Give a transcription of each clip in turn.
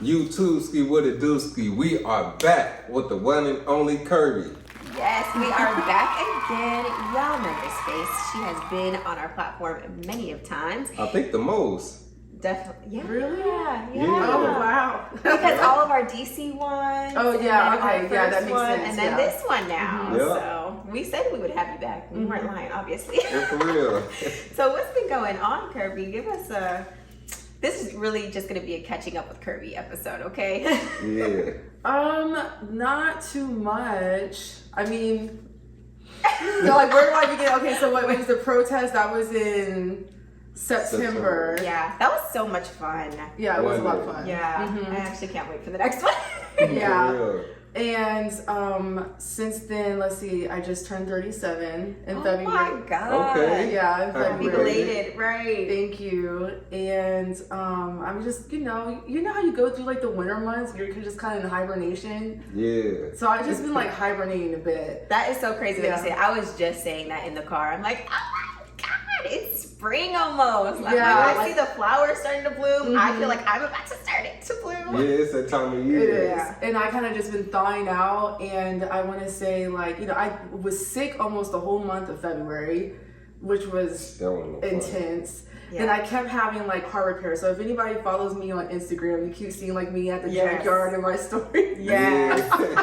YouTube-ski, what it do-ski? We are back with the one and only Kirby. Yes, we are back again. Y'all know this face. She has been on our platform many of times. I think the most. Definitely. Yeah. Really? Yeah. Oh, wow. Because all of our DC ones. Oh, yeah, and then okay, our yeah, that first makes one, sense, And then yeah. this one now. Mhm. Yeah. So we said we would have you back. We weren't lying, obviously. Yeah, for real. So what's been going on, Kirby? Give us a... This is really just going to be a catching up with Kirby episode, okay? Yeah. Not too much. I mean, no, like, where do I begin? Okay, so what was the protest? That was in September. Yeah, that was so much fun. Yeah, it was a lot of fun. Yeah, I actually can't wait for the next one. Yeah. For real. And since then, let's see, I just turned 37 in February. Oh my God. Okay. Yeah, in Happy February. Belated, right? Thank you. And I'm just, you know how you go through like the winter months, you're just kind of in hibernation. Yeah. So I've just been like hibernating a bit. That is so crazy Yeah. that you say. I was just saying that in the car. I'm like, oh my God, it's spring almost. Like, Yeah, when I like- see the flowers starting to bloom, I feel like I'm about to start it to bloom. Yeah, it's that time of It year. is. Yeah. And I kind of just been thawing out, and I want to say, like, I was sick almost the whole month of February, which was That wasn't no fun. intense. Yeah. Then I kept having like heart repair. So if anybody follows me on Instagram, you keep seeing like me at the Yes. junkyard in my story. Yeah.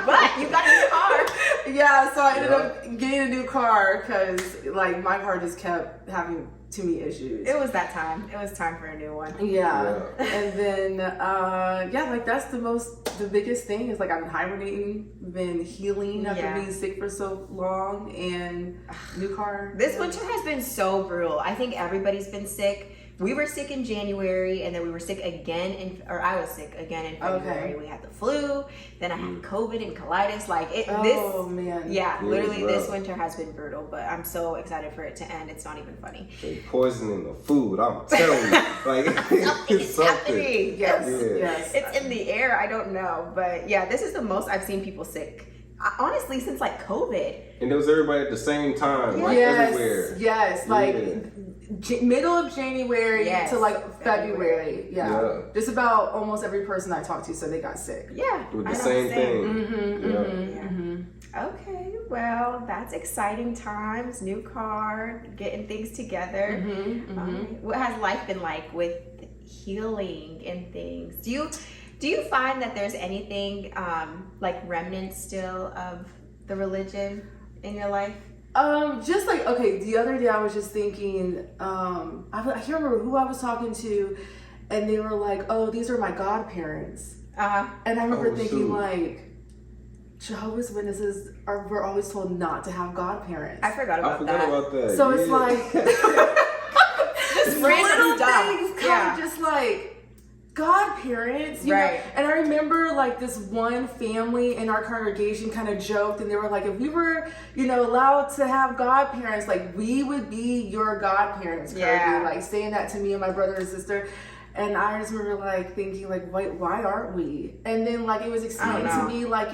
But you got a new car. Yeah, so I ended up getting a new car because like my car just kept having too many issues. It was that time. It was time for a new one. Yeah. And then like that's the biggest thing is like I've been hibernating, been healing after Yeah. being sick for so long, and new car. This winter has been so brutal. I think everybody's been sick. We were sick in January, and then we were sick again I was sick again in February. Okay. We had the flu, then I had COVID and colitis. Like Oh man. yeah, Yeah, literally it's rough. this winter has been brutal, but I'm so excited for it to end. It's not even funny. They poisoning the food, I'm telling you. Like, it's something. happening. Yes. Yeah. Yes. It's in the air. I don't know, but yeah, this is the most I've seen people sick. Honestly, since like COVID. And it was everybody at the same time, like Yes. everywhere. Yes. Like Yeah. middle of January Yes. to like February. Yeah. Yeah. Just about almost every person I talked to said they got sick. Yeah. With I the know, same thing. Yeah. Okay, well, that's exciting times. New car, getting things together. What has life been like with healing and things? Do you find that there's anything like remnants still of the religion in your life? Just like, okay, the other day I was just thinking, I can't remember who I was talking to, and they were like, oh, these are my godparents. And I remember thinking, shoot. like, Jehovah's Witnesses we're always told not to have godparents. I forgot I about forgot that. about that. So it's yeah. like, Just random little stuff. things kind Yeah. of just like, godparents, you Right. know? And I remember like this one family in our congregation kind of joked, and they were like, if we were, allowed to have godparents, like we would be your godparents, Kirby. Yeah. Like saying that to me and my brother and sister. And I just remember like thinking like, why aren't we? And then like it was explained to know. me like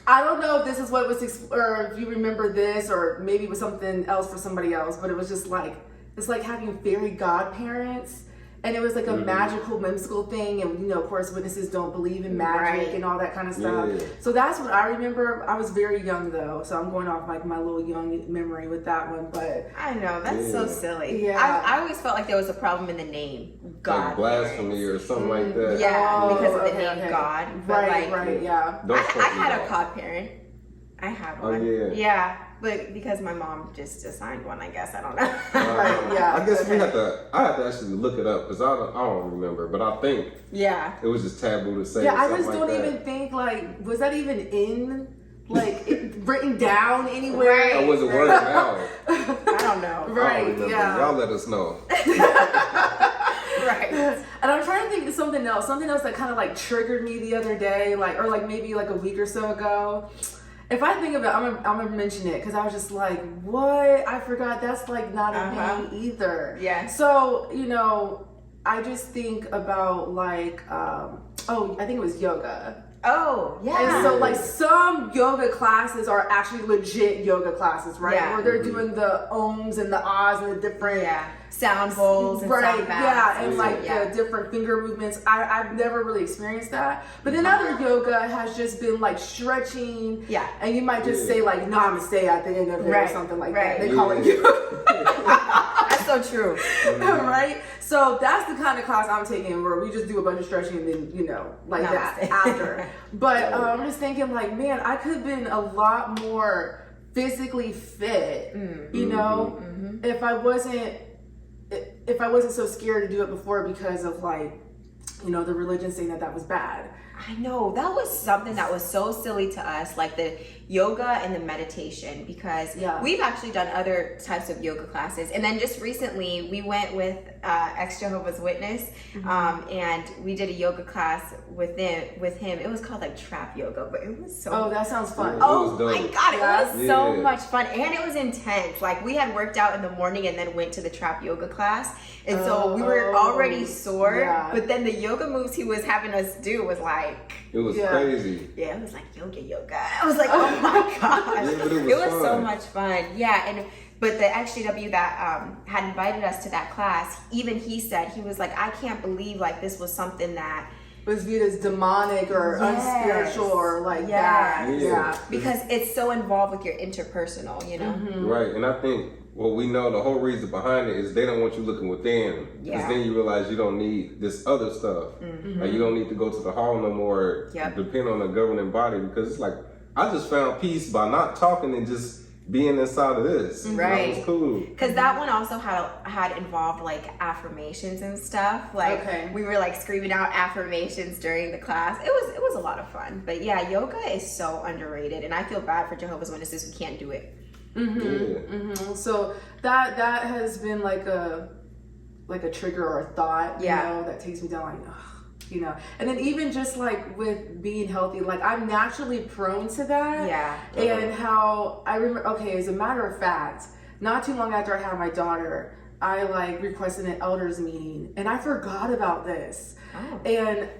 I don't know if this is what was, or if you remember this, or maybe it was something else for somebody else, but it was just like, it's like having fairy godparents. And it was like a magical, whimsical thing. And, of course, witnesses don't believe in magic and all that kind of stuff. Yeah. So that's what I remember. I was very young, though. So I'm going off like my little young memory with that one. But I know, that's so silly. Yeah. I always felt like there was a problem in the name, God. Like blasphemy or something like that. Yeah, Oh, because of the okay, name okay. God. But Right, yeah. Don't I fuck with had a that. godparent. I have Oh, one. yeah. Yeah, but because my mom just assigned one, I guess. I don't know. Right, yeah. I guess okay. I have to actually look it up because I don't remember, but I think Yeah. it was just taboo to say. Yeah, I something just like don't that. even think, like, was that even in, like, written down anywhere? Right. I wasn't word out. I don't know. I Right, don't remember. yeah. Y'all let us know. Right. And I'm trying to think of something else that kind of like triggered me the other day, like, or like maybe like a week or so ago. If I think of it, I'm gonna mention it because I was just like, what? I forgot that's like not a name either. Yeah. So, I just think about like, I think it was yoga. Oh, yeah. And so like some yoga classes are actually legit yoga classes, right? Yeah. Where they're doing the ohms and the ahs and the different sound bowls and right, sound baths. yeah, and like the different finger movements. I've never really experienced that. But then other yoga has just been like stretching. Yeah. And you might just say like namaste at the end of it or something like that. They call it yoga. That's so true. Right? So that's the kind of class I'm taking where we just do a bunch of stretching and then, you know, like that after. But I'm just thinking like, man, I could have been a lot more physically fit, you know, if I wasn't so scared to do it before because of like, you know, the religion saying that was bad. I know, that was something that was so silly to us, like the yoga and the meditation, because we've actually done other types of yoga classes. And then just recently we went with ex-Jehovah's Witness and we did a yoga class with him. It was called like trap yoga, but it was so... Oh, that sounds fun. Oh my God, it was so much fun. And it was intense. Like we had worked out in the morning and then went to the trap yoga class. And so we were already sore, but then the yoga moves he was having us do was like... It was crazy. Yeah, it was like yoga. I was like, oh my gosh. It was so much fun. Yeah, but the XJW that had invited us to that class, even he said, he was like, I can't believe like this was something that was viewed as demonic or unspiritual or like that. Yeah. Because it's so involved with your interpersonal, you know? Right, and I think what we know, the whole reason behind it is they don't want you looking within. Because then you realize you don't need this other stuff. Like you don't need to go to the hall no more, depend on a governing body, because it's like, I just found peace by not talking and just being inside of this. Right. That was cool. Because that one also had involved like affirmations and stuff. Like we were like screaming out affirmations during the class. It was a lot of fun. But yeah, yoga is so underrated, and I feel bad for Jehovah's Witnesses who can't do it. So that has been like a trigger or a thought, you know, that takes me down like, you know. And then even just like with being healthy, like I'm naturally prone to that. Yeah. And how I remember, as a matter of fact, not too long after I had my daughter, I like requested an elders meeting and I forgot about this. And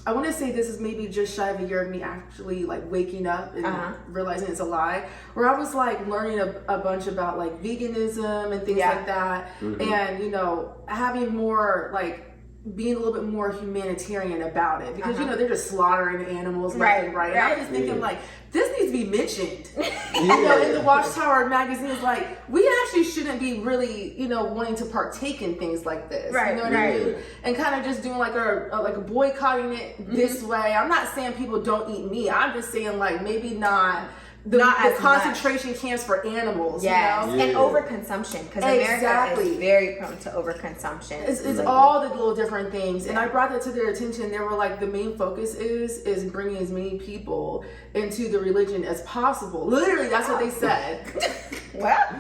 I want to say this is maybe just shy of a year of me actually like waking up and realizing it's a lie, where I was like learning a bunch about like veganism and things like that. And, you know, having more like being a little bit more humanitarian about it, because you know they're just slaughtering animals right. And I was just thinking like this needs to be mentioned you know, in the Watchtower magazines, like we actually shouldn't be really, you know, wanting to partake in things like this, you know what I mean? And kind of just doing like a boycotting it this way. I'm not saying people don't eat meat, I'm just saying like maybe not the concentration camps for animals, you know? And overconsumption, because America is very prone to overconsumption. It's all the little different things, and I brought that to their attention. They were like, the main focus is bringing as many people into the religion as possible. Literally, that's what they said.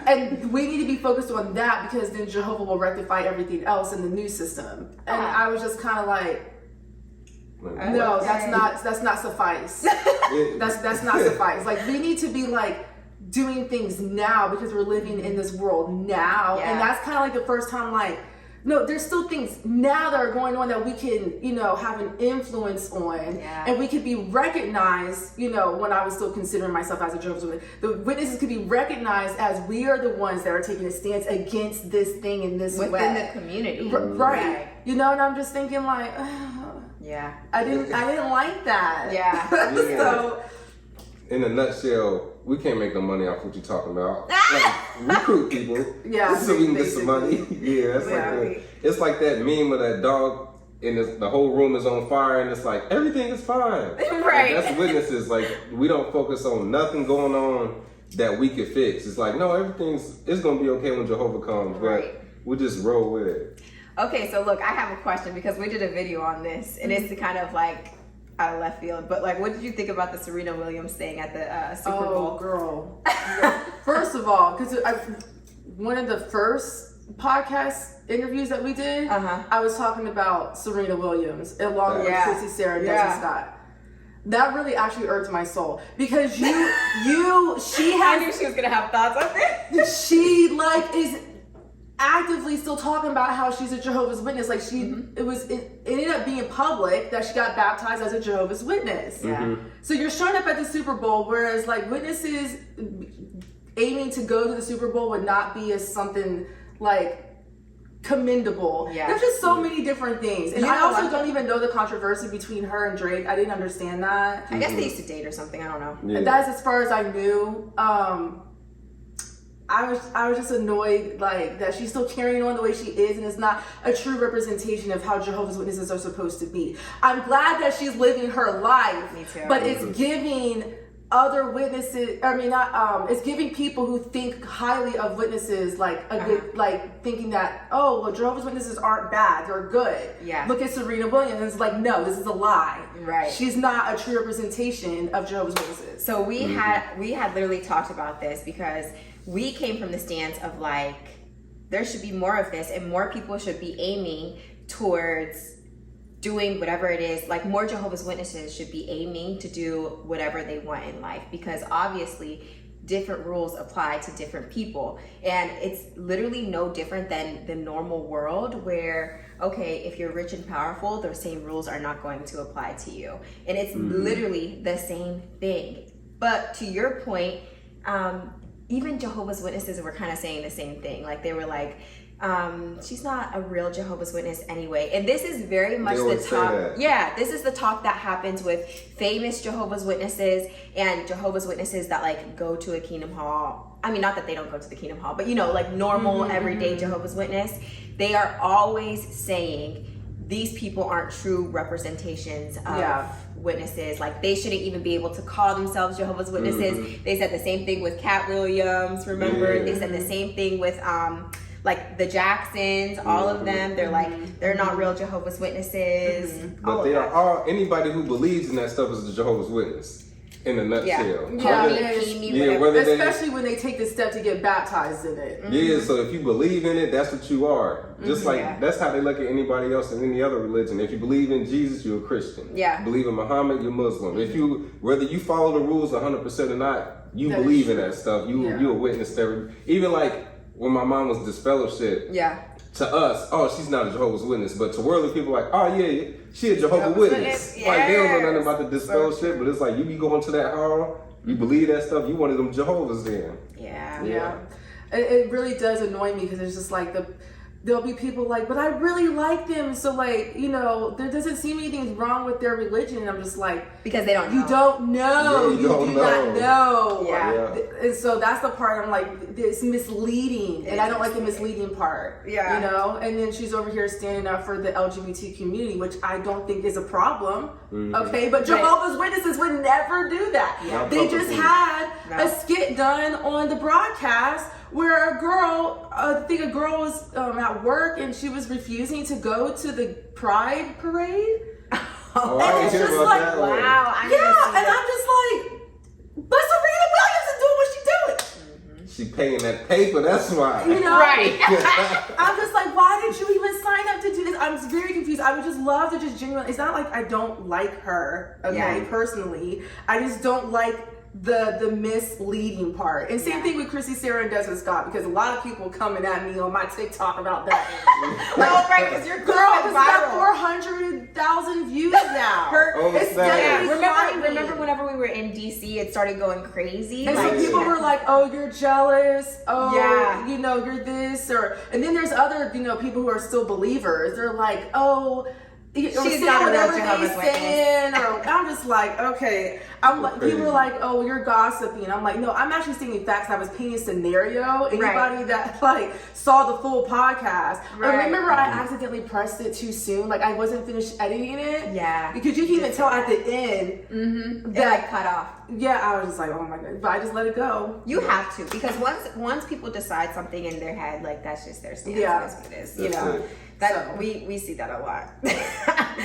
And we need to be focused on that, because then Jehovah will rectify everything else in the new system. And I was just kind of like, no, that's not suffice. that's not suffice. Like we need to be like doing things now, because we're living in this world now. And that's kind of like the first time like, no, there's still things now that are going on that we can, you know, have an influence on, and we could be recognized. You know, when I was still considering myself as a Jehovah's Witness, the witnesses could be recognized as we are the ones that are taking a stance against this thing in this within way. The community, right? You know, and I'm just thinking like, I didn't like that. So, in a nutshell, we can't make no money off what you're talking about. Like, recruit people, so we can get some money. It's like that meme of that dog, and the whole room is on fire, and it's like everything is fine. Like, that's witnesses. Like we don't focus on nothing going on that we could fix. It's like no, it's gonna be okay when Jehovah comes, but we just roll with it. Okay, so look, I have a question, because we did a video on this, and it's kind of like out of left field, but like, what did you think about the Serena Williams thing at the Super Bowl? Girl. First of all, because one of the first podcast interviews that we did, I was talking about Serena Williams along with Chrissy Sarah and Desmond Scott. That really actually irked my soul, because she I knew she was gonna have thoughts on it. She like is. actively still talking about how she's a Jehovah's Witness. Like it ended up being public that she got baptized as a Jehovah's Witness. Yeah. So you're showing up at the Super Bowl, whereas like witnesses aiming to go to the Super Bowl would not be as something like commendable. Yeah. There's just so many different things. And You I know also what? don't even know the controversy between her and Drake. I didn't understand that. I guess they used to date or something. I don't know. Yeah. That's as far as I knew. I was just annoyed like that she's still carrying on the way she is, and it's not a true representation of how Jehovah's Witnesses are supposed to be. I'm glad that she's living her life. Me too. But it's giving other witnesses, it's giving people who think highly of witnesses like a good, like thinking that, oh, well, Jehovah's Witnesses aren't bad, they're good. Yeah. Look at Serena Williams. It's like, no, this is a lie. Right. She's not a true representation of Jehovah's Witnesses. So we had literally talked about this because we came from the stance of like, there should be more of this and more people should be aiming towards doing whatever it is. Like more Jehovah's Witnesses should be aiming to do whatever they want in life, because obviously different rules apply to different people. And it's literally no different than the normal world where, okay, if you're rich and powerful, those same rules are not going to apply to you. And it's literally the same thing. But to your point, even Jehovah's Witnesses were kind of saying the same thing. Like they were like, she's not a real Jehovah's Witness anyway. And this is very much the talk. Yeah, this is the talk that happens with famous Jehovah's Witnesses and Jehovah's Witnesses that like go to a Kingdom Hall. I mean, not that they don't go to the Kingdom Hall, but you know, like normal everyday Jehovah's Witness. They are always saying these people aren't true representations of witnesses. Like they shouldn't even be able to call themselves Jehovah's Witnesses. They said the same thing with Cat Williams, remember? They said the same thing with like the Jacksons, all of them. They're like, they're not real Jehovah's Witnesses. But they are all, anybody who believes in that stuff is a Jehovah's Witness. In a nutshell. Especially when they take the step to get baptized in it. Yeah, so if you believe in it, that's what you are. Just like, that's how they look at anybody else in any other religion. If you believe in Jesus, you're a Christian. Yeah. Believe in Muhammad, you're Muslim. If you, whether you follow the rules 100% or not, you believe in that stuff. You're a witness to every, even like when my mom was disfellowshipped. Yeah. To us, oh, she's not a Jehovah's Witness, but to worldly people, like, oh yeah, she a Jehovah's Witness. Yes. Like they don't know nothing about the disfellowship, but it's like you be going to that hall, you believe that stuff, you one of them Jehovah's then. Yeah. It really does annoy me because it's just like there'll be people like, but I really like them, so like, you know, there doesn't seem anything wrong with their religion. And I'm just like, because they don't know. You don't know. Yeah, you do not know. Yeah. And so that's the part I'm like, it's misleading. And I don't like the misleading part. Yeah. You know? And then she's over here standing up for the LGBT community, which I don't think is a problem. Okay? But Jehovah's Witnesses would never do that. Yeah. They just had a skit done on the broadcast where a girl, I think a girl was at work and she was refusing to go to the Pride parade. And it's just like, wow. And I'm just like, but Serena Williams is doing what she's doing. She paying that paper, that's why. You know? Right. I'm just like, why did you even sign up to do this? I'm very confused. I would just love to just genuinely, it's not like I don't like her, okay, personally. I just don't like the misleading part. And same thing with Chrissy, Sarah, and Desmond Scott, because a lot of people coming at me on my TikTok about that. Like, right, because your girl has got 400,000 views now. It's Remember whenever we were in DC, it started going crazy. And so people were like, oh, you're jealous. Oh, you know, you're this. And then there's other, you know, people who are still believers. They're like, oh, she's not whatever they saying, or I'm just like, okay. I'm like, people are like, oh, you're gossiping. I'm like, no, I'm actually stating facts. I was painting a scenario. Anybody that like saw the full podcast. But remember, I accidentally pressed it too soon. Like I wasn't finished editing it. Yeah. Because you can even tell at the end that like cut off. Yeah, I was just like, oh my god. But I just let it go. You have to, because once people decide something in their head, like that's just their stance. Yeah. That's what it is. You know. That we see that a lot.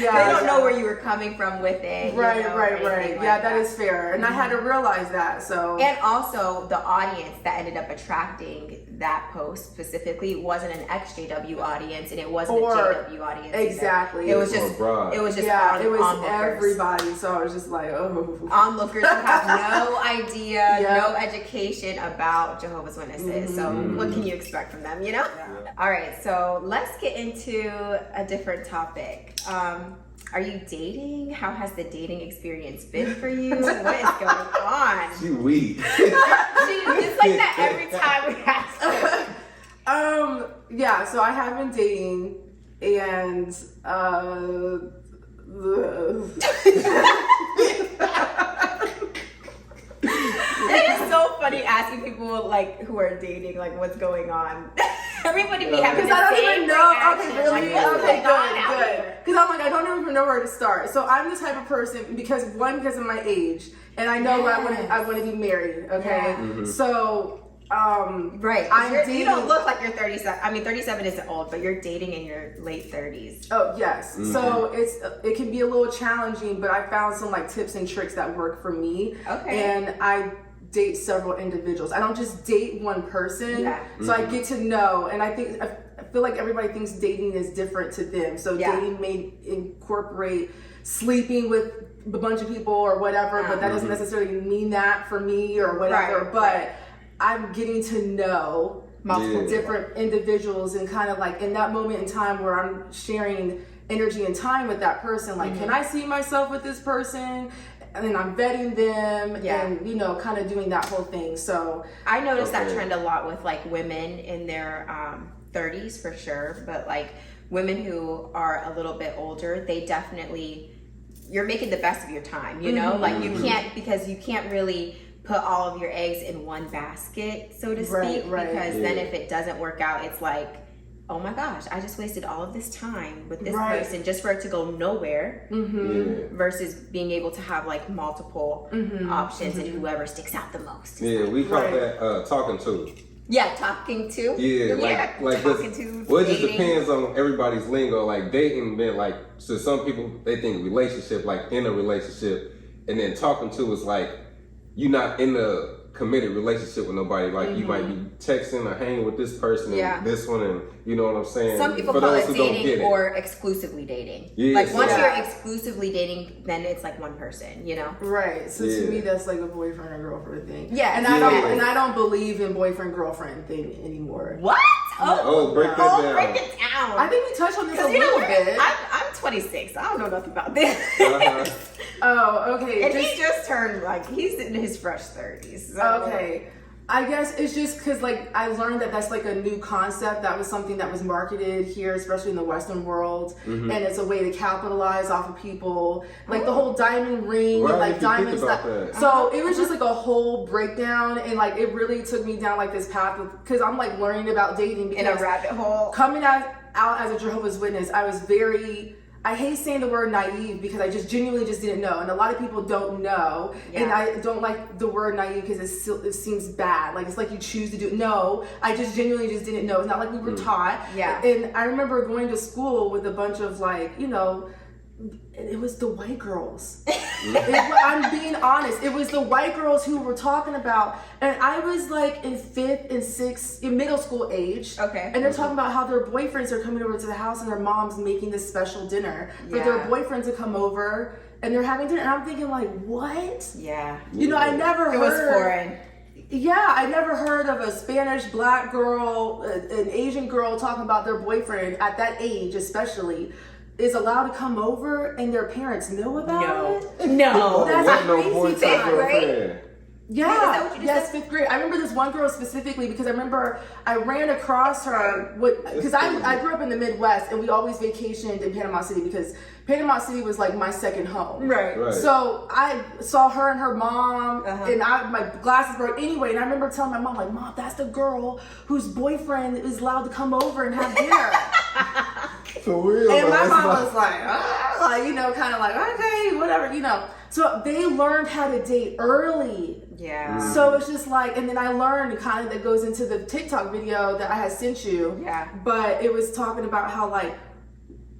Yeah, they don't know where you were coming from with it. Right, you know, right. like Yeah, that is fair. And I had to realize that. So and also the audience that ended up attracting that post specifically wasn't an ex-JW audience, and it wasn't a JW audience. Exactly. Either. It was just it was onlookers. Everybody. So I was just like, oh. Onlookers who have no idea, no education about Jehovah's Witnesses. So what can you expect from them, you know? Yeah. All right, so let's get into a different topic. Are you dating? How has the dating experience been for you? What is going on? She weak. It's like that every time we ask her. Yeah, so I have been dating, and it is so funny asking people like who are dating, like what's going on. Everybody be having the I don't same even know. reaction. Okay, really? Like, Okay, good. Because I'm like, I don't even know where to start. So I'm the type of person because of my age, and I know I want to be married. Okay, so. Right. You don't look like you're 37. I mean, 37 isn't old, but you're dating in your late 30s. Oh, yes. So it can be a little challenging, but I found some like tips and tricks that work for me. Okay. And I date several individuals. I don't just date one person. Yeah. So I get to know, and I feel like everybody thinks dating is different to them. So dating may incorporate sleeping with a bunch of people or whatever, but that doesn't necessarily mean that for me or whatever. But I'm getting to know multiple different individuals, and kind of like in that moment in time where I'm sharing energy and time with that person, like, can I see myself with this person? And then I'm vetting them and, you know, kind of doing that whole thing. So I noticed that trend a lot with like women in their 30s for sure, but like women who are a little bit older, they definitely, you're making the best of your time, you know, like you can't really put all of your eggs in one basket, so to speak, because then if it doesn't work out, it's like, oh my gosh, I just wasted all of this time with this person just for it to go nowhere, versus being able to have like multiple options and whoever sticks out the most. Yeah, we call that talking to. Yeah, talking to. Yeah, like talking this, to. well, it just depends on everybody's lingo. Like dating, been like, so some people they think relationship, like in a relationship, and then talking to is like you're not in a committed relationship with nobody. Like you might be texting or hanging with this person and this one, and you know what I'm saying. Some people call it dating or exclusively dating. Like once you're exclusively dating, then it's like one person, you know. Right. So to me, that's like a boyfriend or girlfriend thing. Yeah. And I don't believe in boyfriend girlfriend thing anymore. What? Break that down. Break it down. I think we touched on this a little bit. I'm 26. I don't know nothing about this. Oh, okay. And he just turned, like, he's in his fresh 30s. So. Okay. I guess it's just because, like, I learned that that's like a new concept. That was something that was marketed here, especially in the Western world. And it's a way to capitalize off of people. Like the whole diamond ring, and like diamonds. So it was just like a whole breakdown. And like, it really took me down like this path because I'm like learning about dating. Because in a rabbit hole. Coming out as a Jehovah's Witness, I was I hate saying the word naive because I just genuinely just didn't know. And a lot of people don't know. And I don't like the word naive because it seems bad. Like it's like you choose to do it. No, I just genuinely just didn't know. It's not like we were taught. Yeah. And I remember going to school with a bunch of like, you know, it was the white girls. I'm being honest. It was the white girls who were talking about, and I was like in 5th and 6th, in middle school age. Okay. And they're talking about how their boyfriends are coming over to the house and their mom's making this special dinner for their boyfriends to come over, and they're having dinner. And I'm thinking like, what? Yeah. You know, I never heard. It was foreign. Yeah, I never heard of a Spanish black girl, an Asian girl talking about their boyfriend at that age, especially, is allowed to come over and their parents know about it? No. That's crazy. Fifth grade? Yeah, yes, 5th grade. I remember this one girl specifically because I remember I ran across her because I grew up in the Midwest and we always vacationed in Panama City because Panama City was like my second home. Right. So I saw her and her mom and my glasses broke anyway, and I remember telling my mom, like, Mom, that's the girl whose boyfriend is allowed to come over and have dinner. For real. And my mom was like, you know, kind of like, okay, whatever, you know. So they learned how to date early. Yeah. So it's just like, and then I learned kind of that goes into the TikTok video that I had sent you. Yeah. But it was talking about how like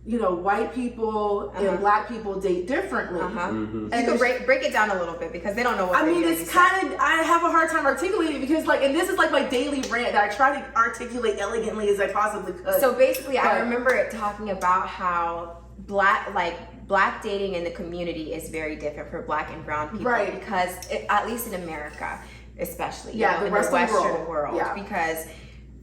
white people and black people date differently. And you can break it down a little bit because they don't know what I mean, it's kind of, I have a hard time articulating because and this is like my daily rant that I try to articulate elegantly as I possibly could. So basically, I remember it talking about how black dating in the community is very different for black and brown people. Right. Because, at least in America, especially, the in the Western world. Yeah. Because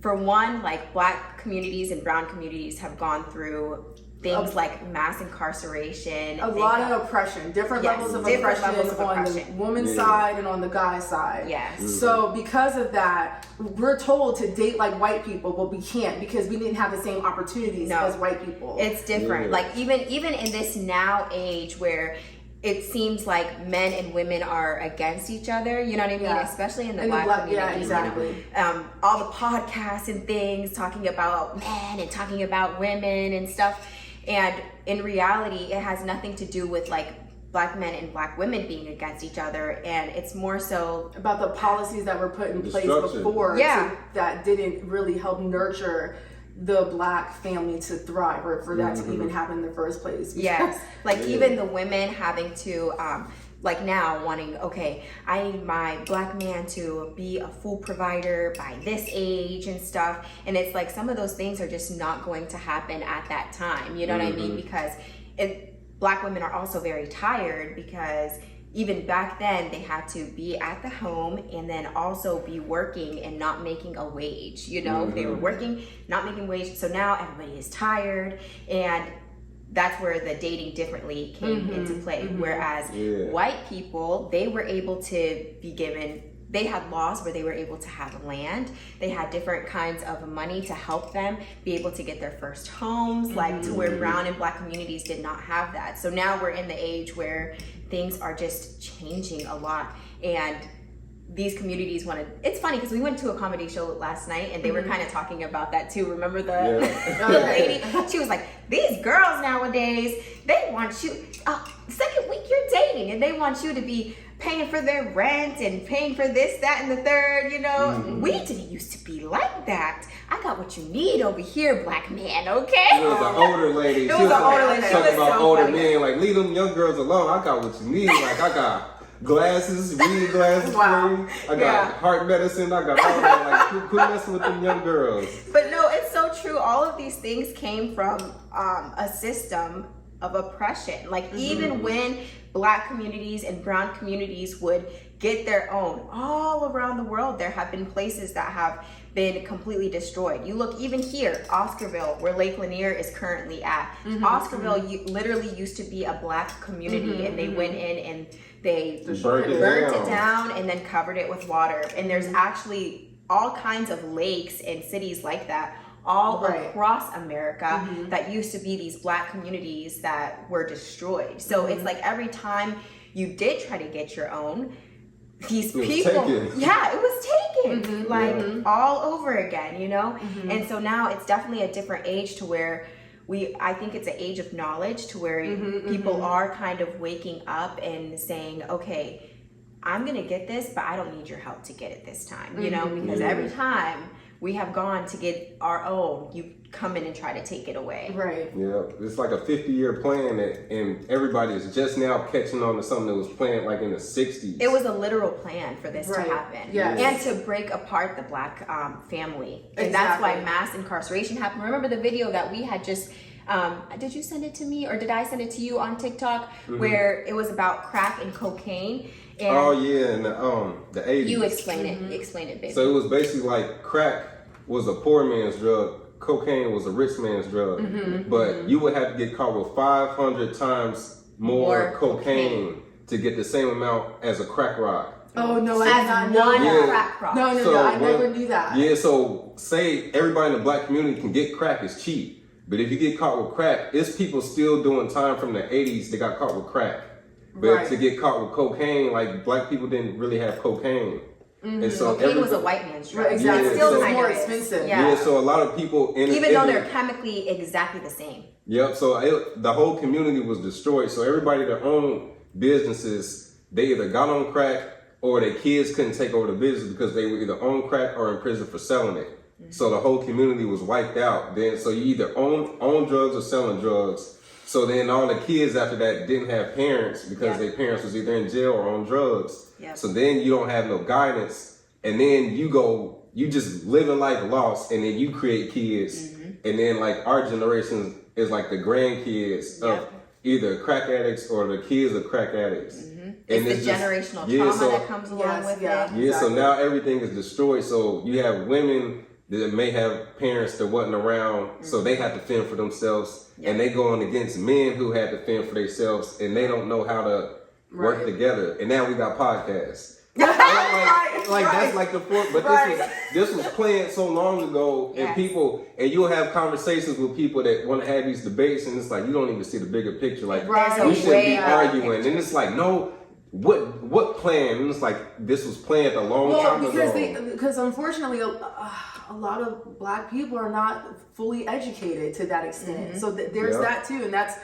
for one, black communities and brown communities have gone through things like mass incarceration. A lot of oppression, different levels of oppression on the woman's side and on the guy's side. Yes. So because of that, we're told to date like white people, but we can't because we didn't have the same opportunities as white people. It's different. Even in this now age where it seems like men and women are against each other, you know what I mean? Yeah. Especially in the black community. Yeah, exactly. All the podcasts and things talking about men and talking about women and stuff. And in reality, it has nothing to do with black men and black women being against each other, and it's more so about the policies that were put in place before that didn't really help nurture the black family to thrive or for that to even happen in the first place. Yes. Even the women having to now wanting, okay, I need my black man to be a full provider by this age and stuff. And it's some of those things are just not going to happen at that time. You know what I mean? Because black women are also very tired because even back then they had to be at the home and then also be working and not making a wage. They were working, not making wage. So now everybody is tired, and that's where the dating differently came into play. Whereas white people, they were able to be given, they had laws where they were able to have land. They had different kinds of money to help them be able to get their first homes, to where brown and black communities did not have that. So now we're in the age where things are just changing a lot. And these communities wanted, it's funny because we went to a comedy show last night and they were kind of talking about that too. Remember the lady? She was like, these girls nowadays, they want you, second week you're dating and they want you to be paying for their rent and paying for this, that, and the third, We didn't used to be like that. I got what you need over here, black man, okay? It was an older lady. It was an older lady. Talking about older men, leave them young girls alone. I got what you need. I got glasses, reading glasses for you. I got heart medicine. I got all that. Quit messing with them young girls. But no, it's so true. All of these things came from a system of oppression. Even when black communities and brown communities would get their own, all around the world, there have been places that have been completely destroyed. You look even here, Oscarville, where Lake Lanier is currently at. Oscarville literally used to be a black community, and they went in and they burnt it down and then covered it with water. And there's actually all kinds of lakes and cities like that all across America that used to be these black communities that were destroyed. So it's every time you did try to get your own, these people, it was taken all over again, And so now it's definitely a different age to where I think it's an age of knowledge to where people are kind of waking up and saying, okay, I'm going to get this, but I don't need your help to get it this time, because every time we have gone to get our own, you come in and try to take it away. Right. Yeah, it's like a 50-year plan, and everybody is just now catching on to something that was planned in the 60s. It was a literal plan for this to happen. Yes. And to break apart the black family. And that's why mass incarceration happened. Remember the video that we had just, did you send it to me or did I send it to you on TikTok? Where it was about crack and cocaine. And in the 80s. You explain it. Explain it, baby. So it was basically crack was a poor man's drug, cocaine was a rich man's drug. But you would have to get caught with 500 times more cocaine to get the same amount as a crack rock. Oh no, I did not know that. Crack rock. No, I never knew that. Yeah, so say everybody in the black community can get crack, it's cheap. But if you get caught with crack, it's people still doing time from the 80s that got caught with crack. But to get caught with cocaine, black people didn't really have cocaine. And so cocaine was a white man's drug. Exactly. It's still more expensive. Yeah, so a lot of people... Even though they're chemically exactly the same. Yep, so the whole community was destroyed. So everybody that owned businesses, they either got on crack or their kids couldn't take over the business because they were either on crack or in prison for selling it. So the whole community was wiped out. Then, so you either own drugs or selling drugs. So then all the kids after that didn't have parents because their parents was either in jail or on drugs. Yep. So then you don't have no guidance. And then you just living life lost, and then you create kids. And then like our generation is like the grandkids of either crack addicts or the kids of crack addicts. And it's the generational trauma that comes along with it. Yeah, so now everything is destroyed. So you have women that may have parents that wasn't around, so they have to fend for themselves. And they going against men who had to fend for themselves, and they don't know how to work together. And now we got podcasts. That's like the fourth, but this was planned so long ago, and people, and you'll have conversations with people that want to have these debates, and it's like you don't even see the bigger picture. Like we shouldn't be arguing, and it's like no, what plan? And it's like this was planned a long time ago. Because unfortunately, a lot of Black people are not fully educated to that extent. So there's that too, and that's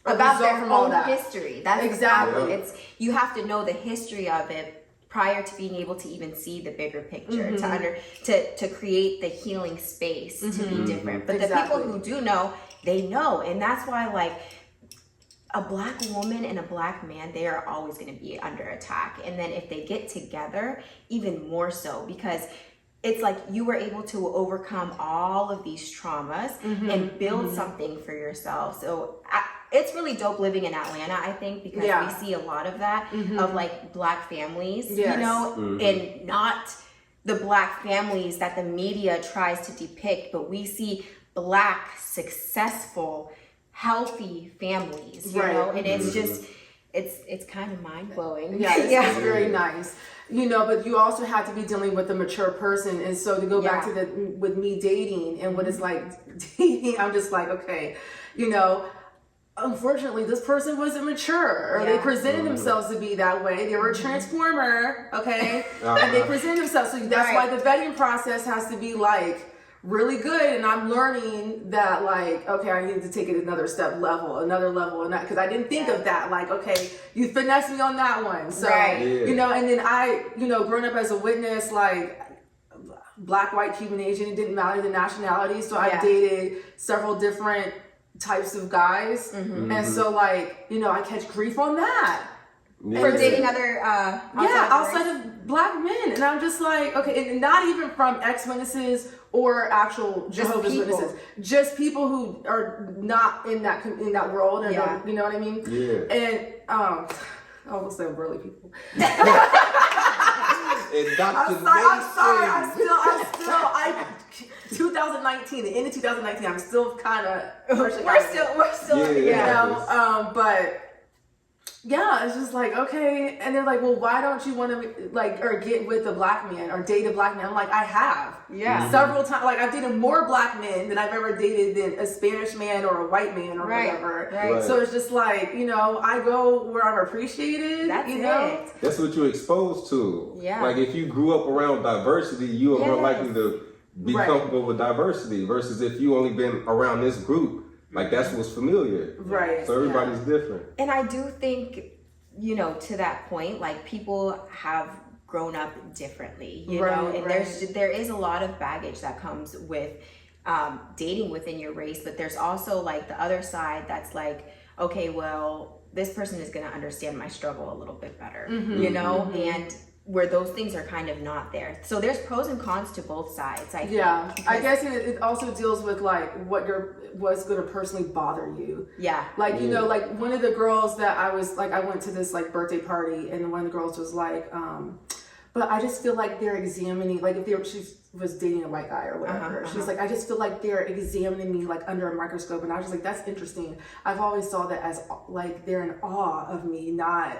about their own history. That's exactly. It's you have to know the history of it prior to being able to even see the bigger picture, to create the healing space to be different. But the people who do know, they know, and that's why like a Black woman and a Black man, they are always going to be under attack. And then if they get together, even more so, because it's like you were able to overcome all of these traumas and build something for yourself. So it's really dope living in Atlanta, I think, because we see a lot of that, of like Black families, you know, and not the Black families that the media tries to depict, but we see Black, successful, healthy families, you know, and it's just, it's kind of mind-blowing. It's very nice. You know, but you also have to be dealing with a mature person. And so to go back to with me dating and what it's like dating, I'm just like, okay, you know, unfortunately, this person wasn't mature, or they presented themselves to be that way. They were a transformer, okay? And they presented themselves. So that's why the vetting process has to be like really good. And I'm learning that like, okay, I need to take it another level, and that, because I didn't think of that. Like, okay, you finessed me on that one. So, you know, and then I, you know, growing up as a witness, like Black, white, Cuban, Asian, it didn't matter the nationality. So I dated several different types of guys. And so like, you know, I catch grief on that. For dating other outside of Black men. And I'm just like, okay, and not even from ex-witnesses or actual Jehovah's Witnesses, just people who are not in that world, or you know what I mean? And I almost said worldly people. I'm sorry. 2019, the end of 2019, I'm still kind of. We're still, you know. But yeah, it's just like, okay, and they're like, well, why don't you want to like or get with a Black man or date a Black man? I'm like, I have, several times. Like I've dated more Black men than I've ever dated than a Spanish man or a white man or whatever. So it's just like, you know, I go where I'm appreciated. That's That's what you're exposed to. Like if you grew up around diversity, you are more likely to be comfortable with diversity versus if you only been around this group. Like that's what's familiar. So everybody's different. And I do think, you know, to that point, like people have grown up differently, you know, and there is a lot of baggage that comes with dating within your race, but there's also like the other side that's like, okay, well, this person is going to understand my struggle a little bit better, you know, and where those things are kind of not there. So there's pros and cons to both sides, I think. I guess it also deals with like what's going to personally bother you. Like, you know, like one of the girls that I went to this like birthday party, and one of the girls was like, but I just feel like they're examining, like if she was dating a white guy or whatever. She's like, I just feel like they're examining me like under a microscope. And I was just like, that's interesting. I've always saw that as like they're in awe of me, not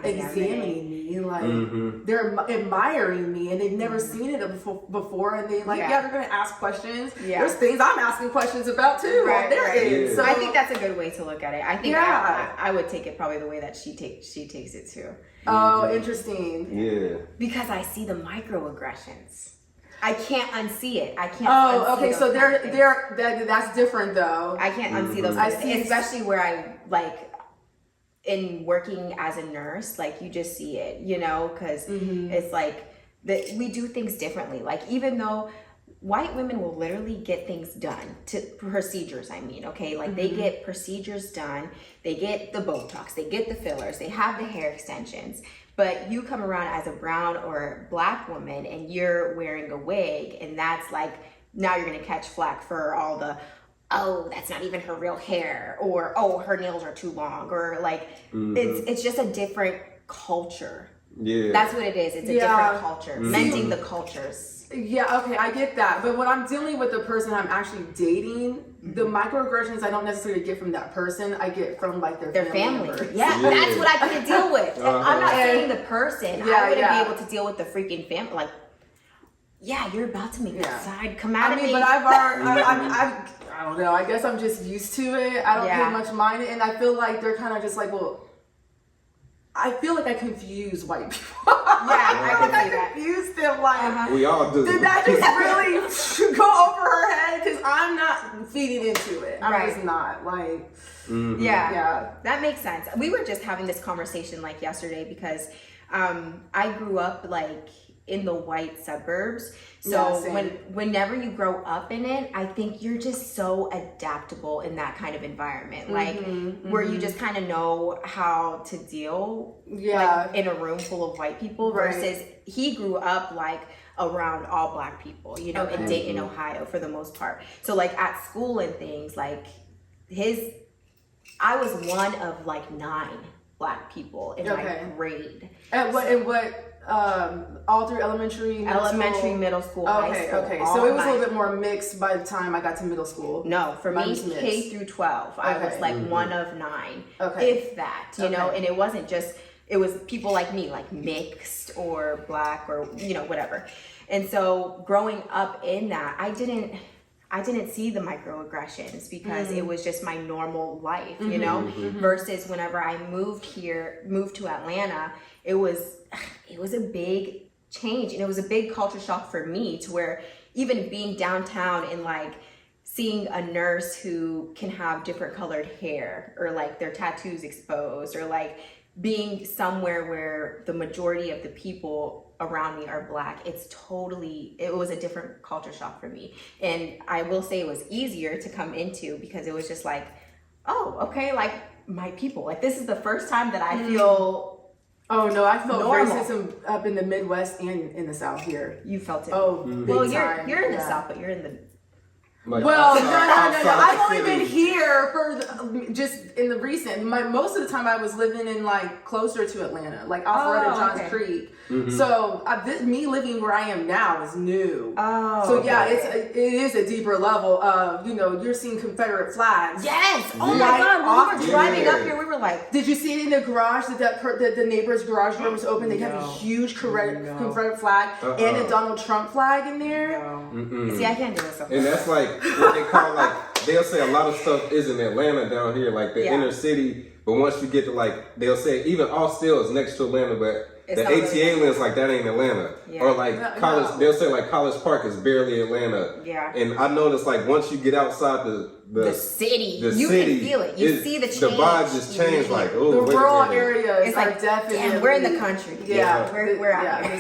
examining me. Like they're admiring me, and they've never seen it before. And they like, they're going to ask questions. There's things I'm asking questions about too. So I think that's a good way to look at it. I think I would take it probably the way that she takes it too. Oh, interesting. Because I see the microaggressions. I can't unsee it. I can't. Oh, okay. So that's different though. I can't unsee those things, especially where I like in working as a nurse. Like you just see it, you know, because it's like we do things differently. Like even though white women will literally get things done, to procedures, I mean, okay? Like they get procedures done, they get the Botox, they get the fillers, they have the hair extensions. But you come around as a brown or black woman and you're wearing a wig, and that's like, now you're gonna catch flack for all the, oh, that's not even her real hair, or oh, her nails are too long, or like, it's just a different culture. Yeah. That's what it is. It's a different culture. Mending the cultures. Yeah, okay, I get that. But when I'm dealing with the person I'm actually dating, the microaggressions I don't necessarily get from that person. I get from like their family. Yeah, that's what I couldn't deal with. I'm not saying the person. I wouldn't be able to deal with the freaking family. Like, yeah, you're about to make me decide. Come out of me. But I don't know. I guess I'm just used to it. I don't pay much mind it, and I feel like they're kind of just like, well, I feel like I confuse white people. I confuse them. Like we all do. Did that just really go over her head? Because I'm not feeding into it. I'm just not like. Yeah, that makes sense. We were just having this conversation like yesterday because I grew up like in the white suburbs. So whenever you grow up in it, I think you're just so adaptable in that kind of environment. Like where you just kind of know how to deal like in a room full of white people versus he grew up like around all black people, you know, in Dayton, Ohio for the most part. So like at school and things, like I was one of like 9 black people in my grade. And what all through elementary, middle school, high school. Okay. So it was a little bit more mixed by the time I got to middle school. No, for me, K through 12, I was like one of 9, if that, you know, and it wasn't just, it was people like me, like mixed or black or, you know, whatever. And so growing up in that, I didn't see the microaggressions because it was just my normal life, you know, versus whenever I moved to Atlanta, it was a big change, and it was a big culture shock for me, to where even being downtown and like seeing a nurse who can have different colored hair or like their tattoos exposed, or like being somewhere where the majority of the people around me are black, it was a different culture shock for me. And I will say it was easier to come into because it was just like, oh, okay, like my people, like this is the first time that I feel Oh no, I felt racism up in the Midwest and in the South here. You felt it. Oh, well, you're in the South, but you're in the. Like no. I've only been here for just in the recent. Most of the time I was living in like closer to Atlanta, like Alpharetta, Johns Creek. So me living where I am now is new. So it is a deeper level of, you know, you're seeing Confederate flags. Yes. Oh my God. When we were driving up here, we were like, did you see it in the garage that the neighbor's garage door was open? They have a huge Confederate flag and a Donald Trump flag in there. See, I can't do this. And that's like what they call, like, they'll say a lot of stuff is in Atlanta down here, like the inner city. But once you get to like, they'll say even Austell is next to Atlanta, but the ATA lands like that ain't Atlanta. Or like they'll say like College Park is barely Atlanta. And I noticed like once you get outside the city, you can feel it. You see the change. The vibe just changed. Like, oh, the rural areas it's like definitely. We're in the country. We're out here.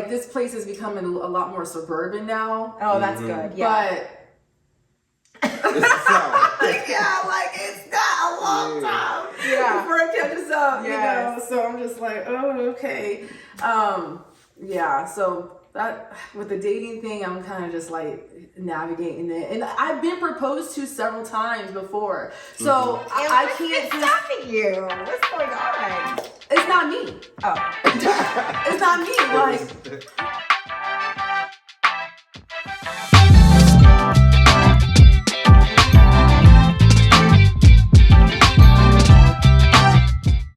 This place is becoming a lot more suburban now. Oh, that's good. But it's solid. It's got a long time before it catches up. You know, so I'm just like, oh, okay. So that with the dating thing, I'm kind of just like navigating it, and I've been proposed to several times before, so I can't just stopping you. What's going on? It's not me. Oh, it's not me. Like